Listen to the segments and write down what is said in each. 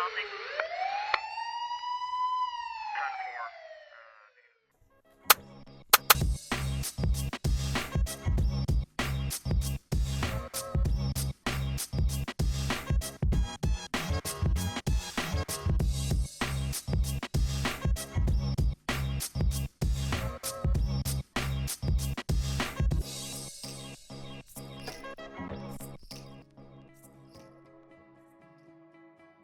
responding. 10-4.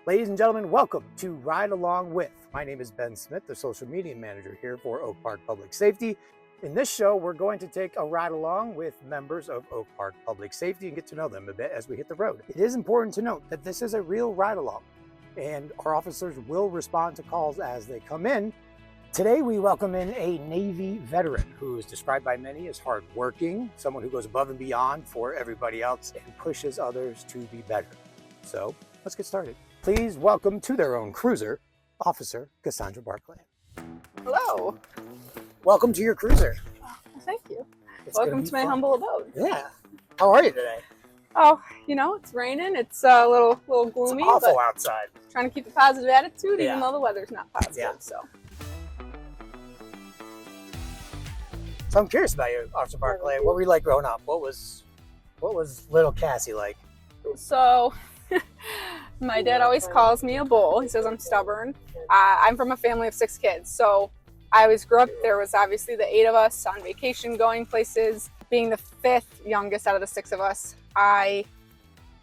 Ladies and gentlemen, welcome to Ride Along With. My name is Ben Smith, the social media manager here for Oak Park Public Safety. In this show, we're going to take a ride along with members of Oak Park Public Safety and get to know them a bit as we hit the road. It is important to note that this is a real ride along, and our officers will respond to calls as they come in. Today, we welcome in a Navy veteran who is described by many as hardworking, someone who goes above and beyond for everybody else and pushes others to be better. So let's get started. Please welcome to their own cruiser, Officer Cassandra Barclay. Hello. Welcome to your cruiser. Oh, thank you. It's Welcome to my humble abode. Yeah. How are you today? Oh, you know, it's raining. It's a little gloomy. It's awful but outside. trying to keep a positive attitude, Yeah. even though the weather's not positive. Yeah. So I'm curious about you, Officer Barclay. What were you like growing up? What was little Cassie like? My dad always calls me a bull. He says I'm stubborn. I'm from a family of 6 kids, so I always grew up. There was obviously the 8 of us on vacation, going places. Being the 5th youngest out of the 6 of us, I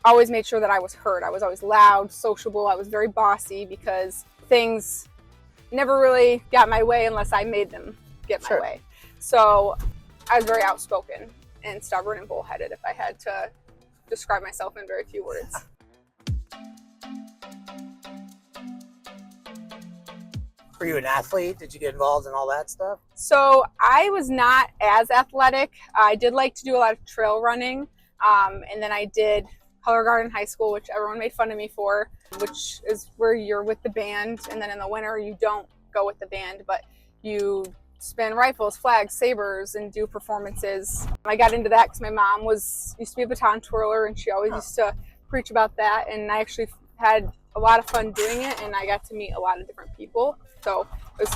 always made sure that I was heard. I was always loud, sociable. I was very bossy because things never really got my way unless I made them get my way. So I was very outspoken and stubborn and bullheaded, if I had to describe myself in very few words. Were you an athlete? Did you get involved in all that stuff? So I was not as athletic. I did like to do a lot of trail running. And then I did color guard in high school, which everyone made fun of me for, which is where you're with the band. And then in the winter, you don't go with the band, but you spin rifles, flags, sabers, and do performances. I got into that because my mom used to be a baton twirler, and she always used to preach about that. And I actually had a lot of fun doing it, and I got to meet a lot of different people. So it was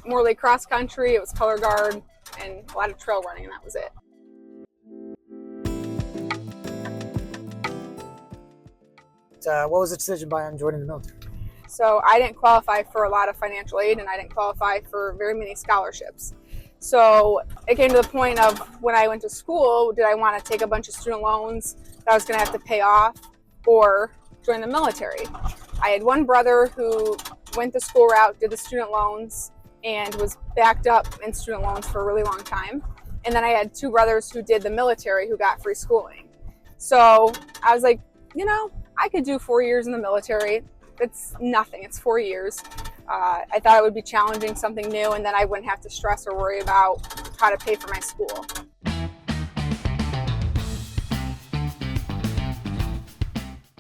more like cross country, it was color guard, and a lot of trail running, and that was it. What was the decision behind joining the military? So I didn't qualify for a lot of financial aid, and I didn't qualify for very many scholarships. So it came to the point of when I went to school, did I want to take a bunch of student loans that I was going to have to pay off or join the military? I had one brother who went the school route, did the student loans, and was backed up in student loans for a really long time. And then I had 2 brothers who did the military who got free schooling. So I was like, you know, I could do 4 years in the military. It's nothing, it's 4 years. I thought it would be challenging, something new, and then I wouldn't have to stress or worry about how to pay for my school.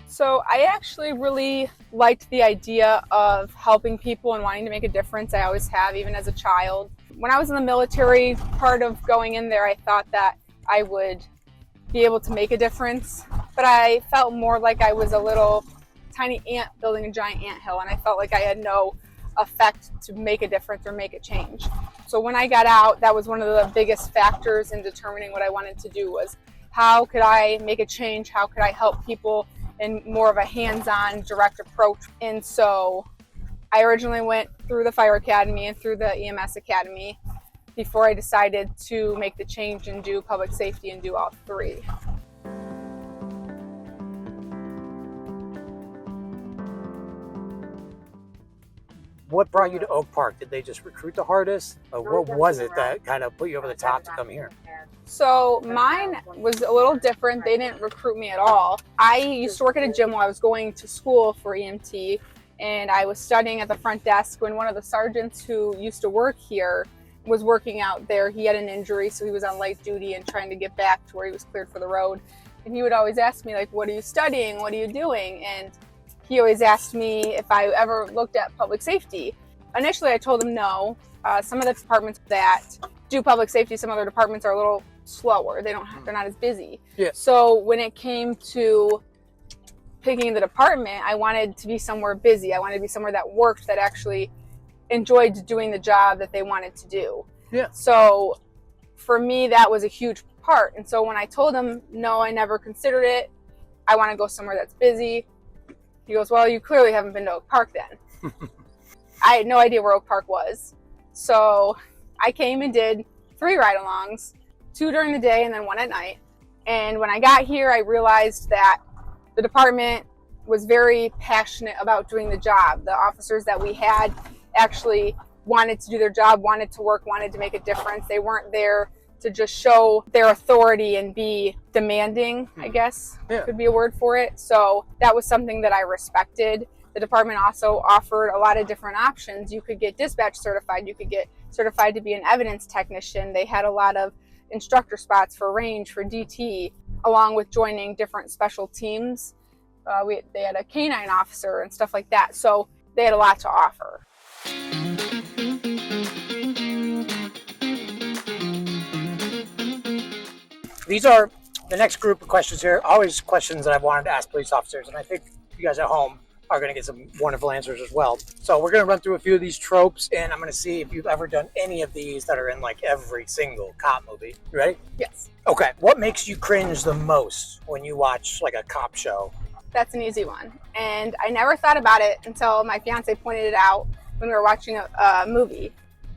So I actually really liked the idea of helping people and wanting to make a difference. I always have, even as a child. When I was in the military, part of going in there, I thought that I would be able to make a difference, but I felt more like I was a little tiny ant building a giant anthill, and I felt like I had no effect to make a difference or make a change. So when I got out, that was one of the biggest factors in determining what I wanted to do, was how could I make a change? How could I help people in more of a hands-on, direct approach? And so I originally went through the Fire Academy and through the EMS Academy before I decided to make the change and do public safety and do all 3. What brought you to Oak Park? Did they just recruit the hardest? Or what was it that kind of put you over the top to come here? So mine was a little different. They didn't recruit me at all. I used to work at a gym while I was going to school for EMT, and I was studying at the front desk when one of the sergeants who used to work here was working out there. He had an injury, so he was on light duty and trying to get back to where he was cleared for the road. And he would always ask me, like, what are you studying? What are you doing? And he always asked me if I ever looked at public safety. Initially, I told him no. Some of the departments that do public safety, some other departments are a little slower. They're not as busy. Yeah. So when it came to picking the department, I wanted to be somewhere busy. I wanted to be somewhere that worked, that actually enjoyed doing the job that they wanted to do. Yeah. So for me, that was a huge part. And so when I told him, no, I never considered it, I want to go somewhere that's busy, he goes, well, you clearly haven't been to Oak Park then. I had no idea where Oak Park was. So I came and did 3 ride-alongs, 2 during the day and then 1 at night. And when I got here, I realized that the department was very passionate about doing the job. The officers that we had actually wanted to do their job, wanted to work, wanted to make a difference. They weren't there to just show their authority and be demanding, I guess, could be a word for it. So that was something that I respected. The department also offered a lot of different options. You could get dispatch certified. You could get certified to be an evidence technician. They had a lot of instructor spots for range, for DT, along with joining different special teams. They had a canine officer and stuff like that. So they had a lot to offer. These are the next group of questions here, always questions that I've wanted to ask police officers, and I think you guys at home are going to get some wonderful answers as well. So we're going to run through a few of these tropes, and I'm going to see if you've ever done any of these that are in like every single cop movie. You ready? Yes. Okay. What makes you cringe the most when you watch like a cop show? That's an easy one. And I never thought about it until my fiance pointed it out when we were watching a movie.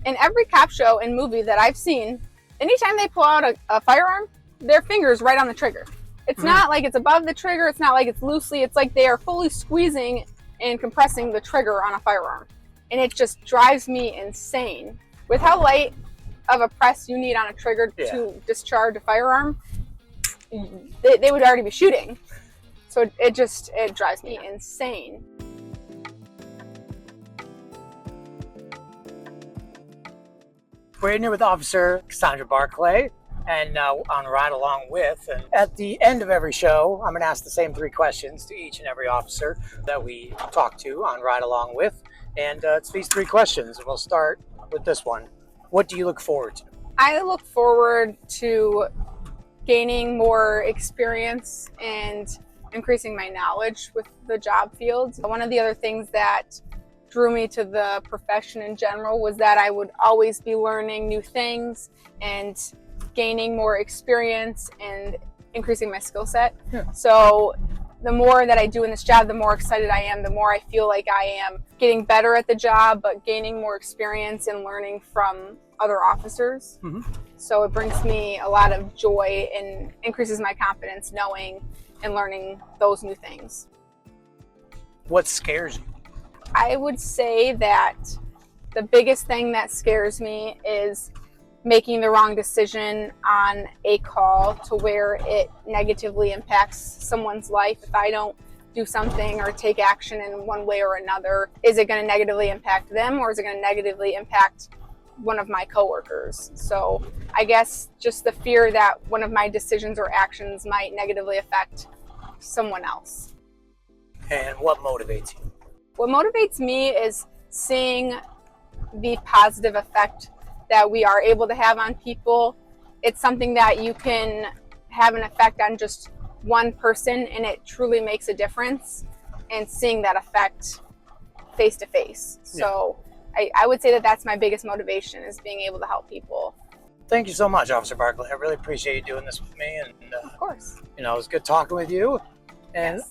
In every cop show and movie that I've seen, anytime they pull out a firearm, their finger's right on the trigger. It's not like it's above the trigger. It's not like it's loosely. It's like they are fully squeezing and compressing the trigger on a firearm. And it just drives me insane. With how light of a press you need on a trigger to discharge a firearm, they would already be shooting. So it drives me insane. We're in here with Officer Cassandra Barclay, and on Ride Along With. And at the end of every show, I'm going to ask the same 3 questions to each and every officer that we talk to on Ride Along With. And it's these 3 questions. And we'll start with this one. What do you look forward to? I look forward to gaining more experience and increasing my knowledge with the job field. One of the other things that drew me to the profession in general was that I would always be learning new things and gaining more experience and increasing my skill set. Yeah. So the more that I do in this job, the more excited I am, the more I feel like I am getting better at the job, but gaining more experience and learning from other officers. Mm-hmm. So it brings me a lot of joy and increases my confidence knowing and learning those new things. What scares you? I would say that the biggest thing that scares me is making the wrong decision on a call to where it negatively impacts someone's life. If I don't do something or take action in one way or another, is it going to negatively impact them, or is it going to negatively impact one of my coworkers? So I guess just the fear that one of my decisions or actions might negatively affect someone else. And what motivates you? What motivates me is seeing the positive effect that we are able to have on people. It's something that you can have an effect on just one person, and it truly makes a difference, and seeing that effect face to face. So I would say that that's my biggest motivation, is being able to help people. Thank you so much, Officer Barclay. I really appreciate you doing this with me. And of course. It was good talking with you. And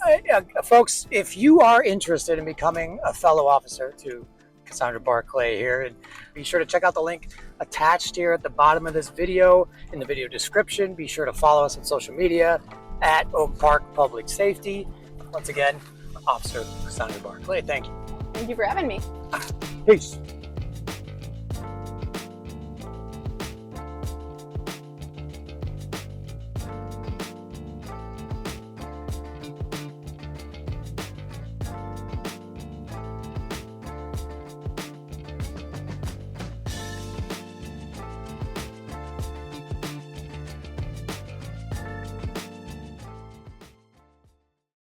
folks, if you are interested in becoming a fellow officer to Cassandra Barclay here, and be sure to check out the link attached here at the bottom of this video in the video description. Be sure to follow us on social media at Oak Park Public Safety. Once again, Officer Cassandra Barclay, thank you. Thank you for having me. Peace.